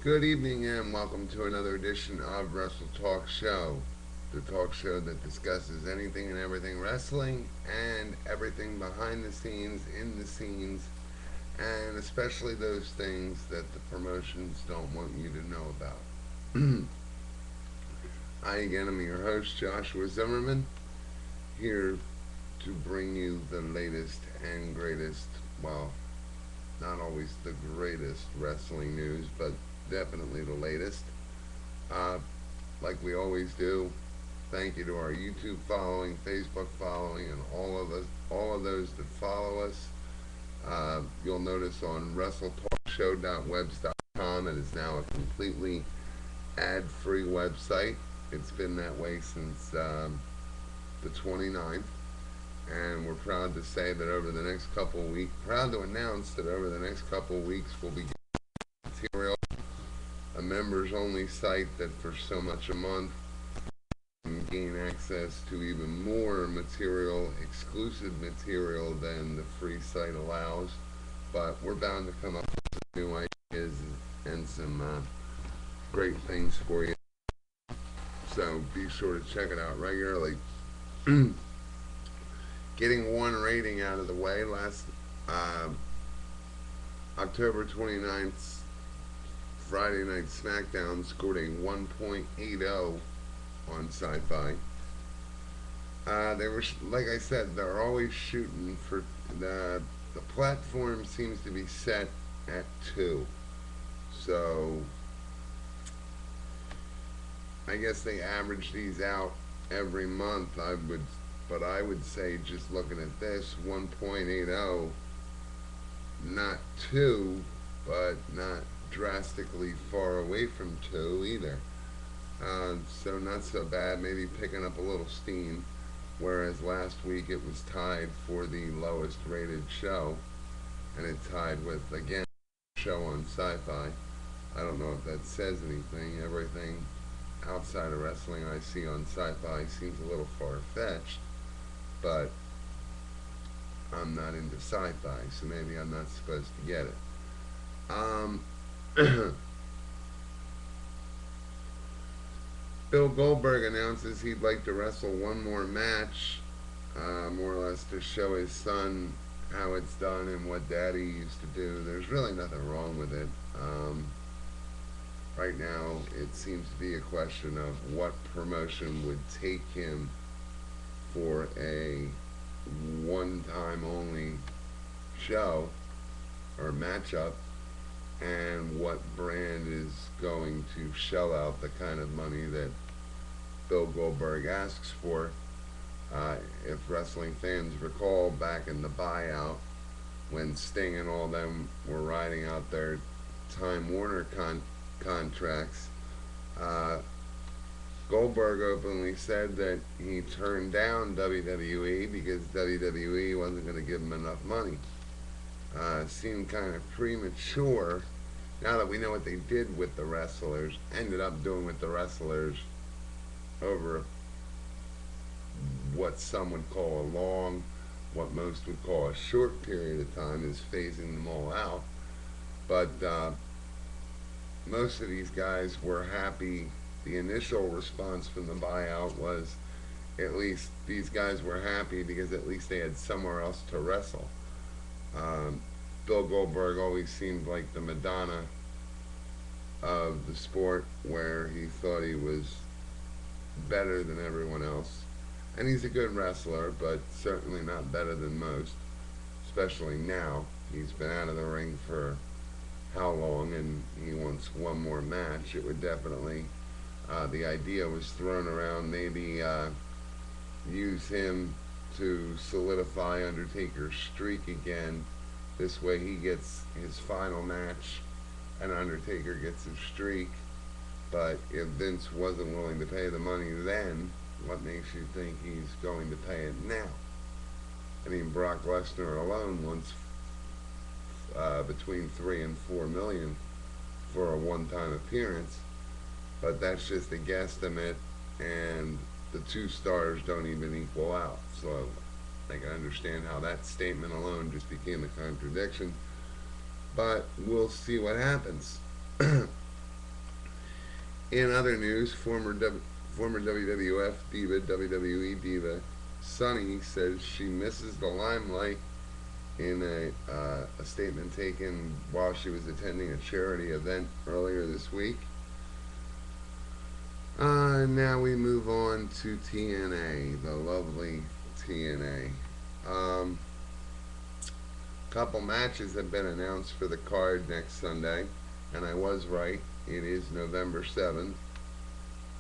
Good evening and welcome to another edition of Wrestle Talk Show, the talk show that discusses anything and everything wrestling and everything behind the scenes, in the scenes, and especially those things that the promotions don't want you to know about. I again am your host, Joshua Zimmerman, here to bring you the latest and greatest, well, not always the greatest wrestling news, but definitely the latest. Uh, like we always do, thank you to our YouTube following, Facebook following, and all of those that follow us. You'll notice on WrestleTalkShow.webs.com it is now a completely ad-free website. It's been that way since the 29th, and we're proud to say that over the next couple of weeks, proud to announce that over the next couple of weeks we'll be getting material, a members only site that for so much a month can gain access to even more material, exclusive material than the free site allows. But we're bound to come up with some new ideas and some great things for you. So be sure to check it out regularly. Getting one rating out of the way, last uh, October 29th, Friday Night SmackDown scored a 1.80 on Sci-Fi. They were, like I said, they're always shooting for the platform seems to be set at 2. So I guess they average these out every month. But I would say just looking at this, 1.80, not 2, but not drastically far away from 2 either. So not so bad. Maybe picking up a little steam. Whereas last week it was tied for the lowest rated show, and it tied with again a show on Sci-Fi. I don't know if that says anything. Everything outside of wrestling I see on Sci-Fi seems a little far-fetched, but I'm not into Sci-Fi, so maybe I'm not supposed to get it. Um, Bill Goldberg announces he'd like to wrestle one more match, more or less to show his son how it's done and what Daddy used to do. There's really nothing wrong with it. Right now, it seems to be a question of what promotion would take him for a one-time only show or matchup, and what brand is going to shell out the kind of money that Bill Goldberg asks for. If wrestling fans recall back in the buyout, when Sting and all them were riding out their Time Warner contracts, uh, Goldberg openly said that he turned down WWE because WWE wasn't going to give him enough money. Seemed kind of premature. Now that we know what they did with the wrestlers, ended up doing with the wrestlers over what some would call a long, what most would call a short period of time, is phasing them all out. But most of these guys were happy. The initial response from the buyout was at least these guys were happy because at least they had somewhere else to wrestle. Um, Bill Goldberg always seemed like the Madonna of the sport, where he thought he was better than everyone else. And he's a good wrestler, but certainly not better than most, especially now. He's been out of the ring for how long, and he wants one more match. It would definitely, the idea was thrown around, maybe use him to solidify Undertaker's streak again. This way he gets his final match and Undertaker gets his streak. But if Vince wasn't willing to pay the money then, what makes you think he's going to pay it now? I mean, Brock Lesnar alone wants between 3 and 4 million for a one-time appearance, but that's just a guesstimate, and the two stars don't even equal out. So I can understand how that statement alone just became a contradiction, but we'll see what happens. In other news, former WWF diva, WWE diva, Sunny says she misses the limelight in a statement taken while she was attending a charity event earlier this week. Now we move on to TNA, the lovely TNA. Couple matches have been announced for the card next Sunday, and I was right. It is November 7th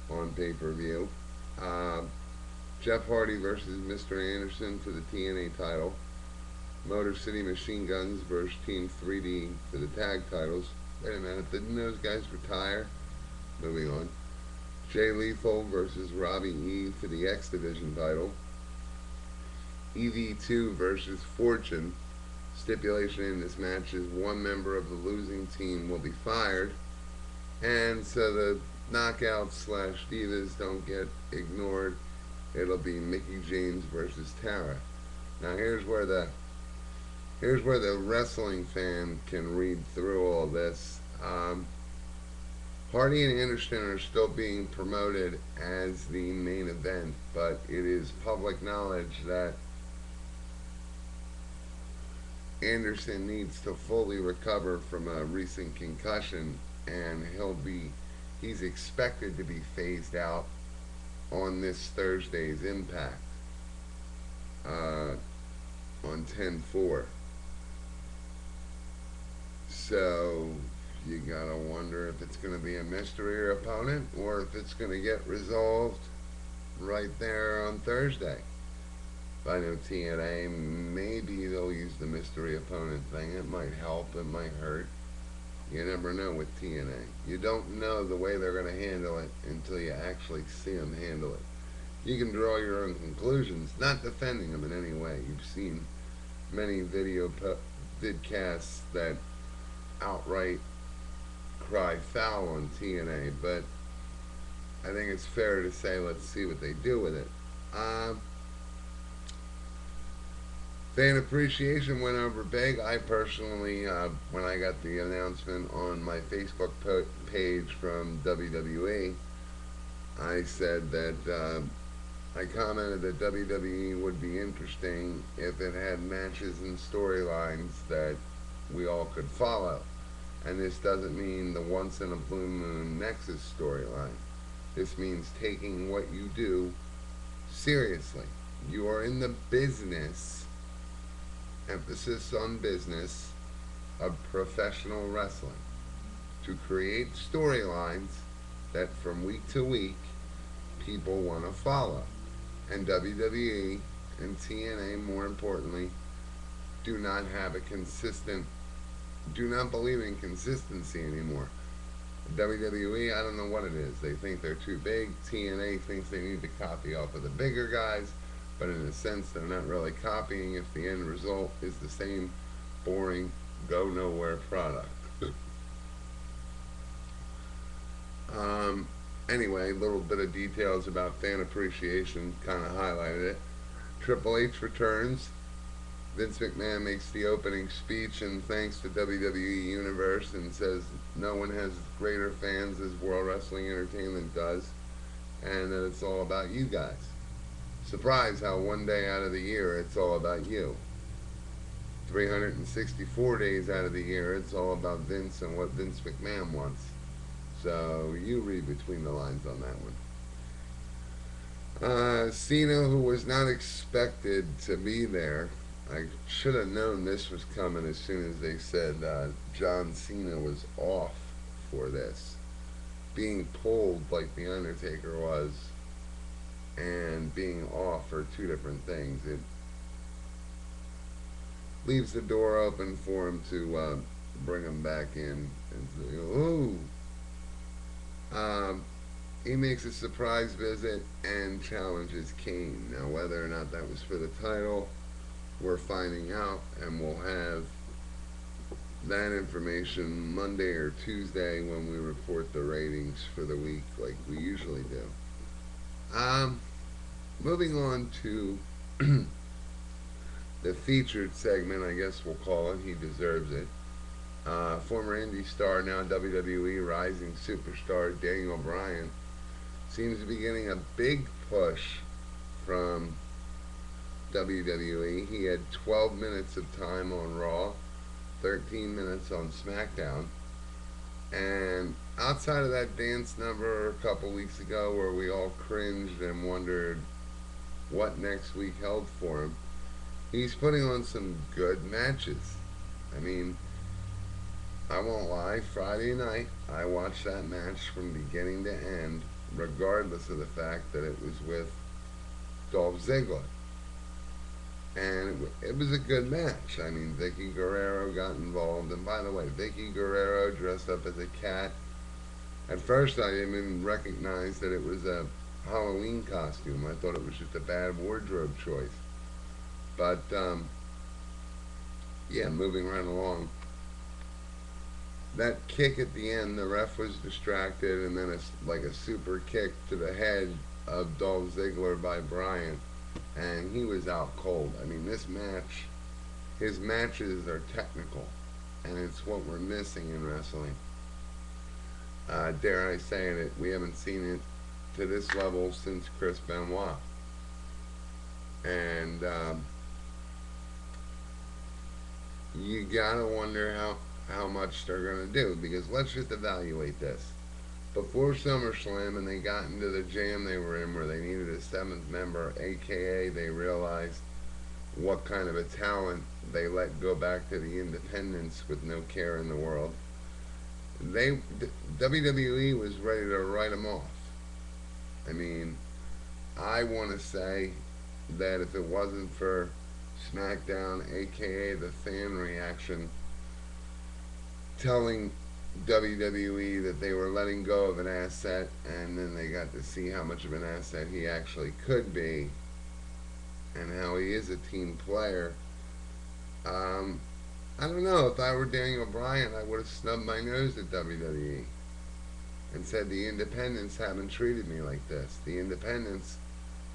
on pay-per-view. Uh, Jeff Hardy versus Mr. Anderson for the TNA title. Motor City Machine Guns versus Team 3D for the tag titles. Wait a minute, didn't those guys retire? Moving on. Jay Lethal versus Robbie E for the X Division title. EV2 versus Fortune. Stipulation in this match is one member of the losing team will be fired, and so the knockouts slash divas don't get ignored. It'll be Mickey James versus Tara. Now here's where the wrestling fan can read through all this. Hardy and Anderson are still being promoted as the main event, but it is public knowledge that Anderson needs to fully recover from a recent concussion, and he's expected to be phased out on this Thursday's Impact on 10/4. So you gotta wonder if it's going to be a mystery opponent or if it's going to get resolved right there on Thursday. If I know TNA, maybe they'll use the mystery opponent thing. It might help, it might hurt. You never know with TNA. You don't know the way they're going to handle it until you actually see them handle it. You can draw your own conclusions, not defending them in any way. You've seen many vidcasts that outright cry foul on TNA, but I think it's fair to say let's see what they do with it. Fan appreciation went over big. I personally, when I got the announcement on my Facebook page from WWE, I said that I commented that WWE would be interesting if it had matches and storylines that we all could follow. And this doesn't mean the once in a blue moon Nexus storyline. This means taking what you do seriously. You are in the business, emphasis on business, of professional wrestling. To create storylines that from week to week people want to follow. And WWE and TNA, more importantly, do not believe in consistency anymore. WWE, I don't know what it is. They think they're too big. TNA thinks they need to copy off of the bigger guys, but in a sense, they're not really copying if the end result is the same boring, go nowhere product. Anyway, a little bit of details about fan appreciation kind of highlighted it. Triple H returns. Vince McMahon makes the opening speech and thanks the WWE Universe and says no one has greater fans as World Wrestling Entertainment does, and that it's all about you guys. Surprise how one day out of the year it's all about you. 364 days out of the year it's all about Vince and what Vince McMahon wants. So you read between the lines on that one. Cena, who was not expected to be there, I should have known this was coming as soon as they said John Cena was off for this. Being pulled like The Undertaker was and being off are two different things. It leaves the door open for him to bring him back in and say, ooh. He makes a surprise visit and challenges Kane. Now, whether or not that was for the title, we're finding out, and we'll have that information Monday or Tuesday when we report the ratings for the week like we usually do. Moving on to the featured segment, I guess we'll call it. He deserves it. Former indie star, now WWE rising superstar Daniel Bryan seems to be getting a big push from WWE. He had 12 minutes of time on Raw, 13 minutes on SmackDown. And outside of that dance number a couple weeks ago where we all cringed and wondered what next week held for him, he's putting on some good matches. I mean, I won't lie, Friday night I watched that match from beginning to end, regardless of the fact that it was with Dolph Ziggler. And it was a good match. I mean, Vicky Guerrero got involved. And by the way, Vicky Guerrero dressed up as a cat. At first, I didn't even recognize that it was a Halloween costume. I thought it was just a bad wardrobe choice. But, yeah, moving right along. That kick at the end, the ref was distracted, and then it's like a super kick to the head of Dolph Ziggler by Bryant, and he was out cold. I mean, this match, his matches are technical, and it's what we're missing in wrestling. Dare I say it, we haven't seen it to this level since Chris Benoit. And you gotta wonder how much they're gonna do, because let's just evaluate this. Before SummerSlam and they got into the jam they were in where they needed a seventh member, aka they realized what kind of a talent they let go back to the independents with no care in the world. WWE was ready to write them off. I mean, I want to say that if it wasn't for SmackDown, aka the fan reaction, telling WWE that they were letting go of an asset, and then they got to see how much of an asset he actually could be and how he is a team player. I don't know, if I were Daniel Bryan, I would have snubbed my nose at WWE and said the independents haven't treated me like this. The independents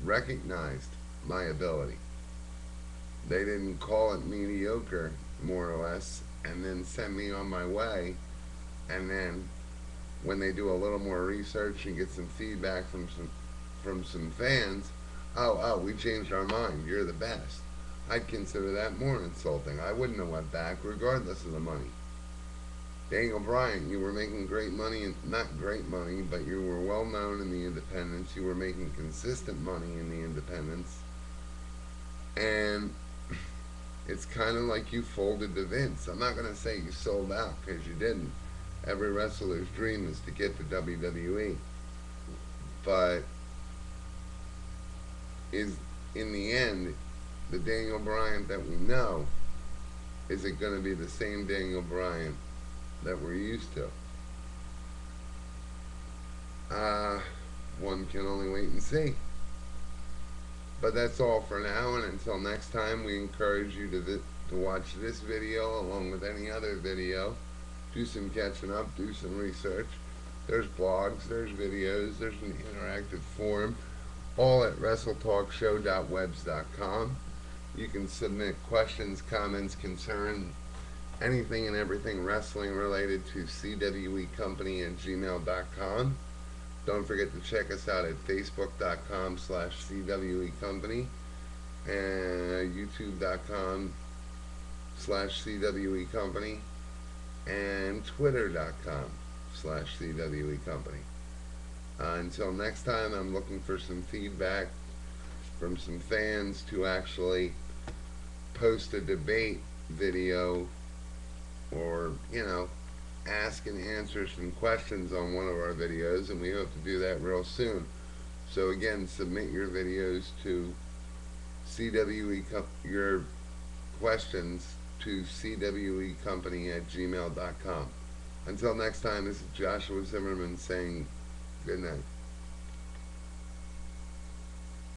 recognized my ability. They didn't call it mediocre, more or less, and then send me on my way. And then when they do a little more research and get some feedback from some fans, oh, we changed our mind. You're the best. I'd consider that more insulting. I wouldn't have went back, regardless of the money. Daniel Bryan, you were making great money, and not great money, but you were well known in the independents. You were making consistent money in the independents, and it's kind of like you folded to Vince. I'm not going to say you sold out, because you didn't. Every wrestler's dream is to get to WWE. But is, in the end, the Daniel Bryan that we know, is it going to be the same Daniel Bryan that we're used to? One can only wait and see. But that's all for now, and until next time, we encourage you to watch this video along with any other video. Do some catching up, do some research. There's blogs, there's videos, there's an interactive forum, all at WrestleTalkShow.webs.com. You can submit questions, comments, concerns, anything and everything wrestling related to cwecompany@gmail.com. Don't forget to check us out at facebook.com/cwecompany and youtube.com/cwecompany and twitter.com/cwecompany. Until next time, I'm looking for some feedback from some fans to actually post a debate video, or, ask and answer some questions on one of our videos, and we hope to do that real soon. So again, submit your videos to your questions to cwecompany@gmail.com. Until next time, this is Joshua Zimmerman saying good night.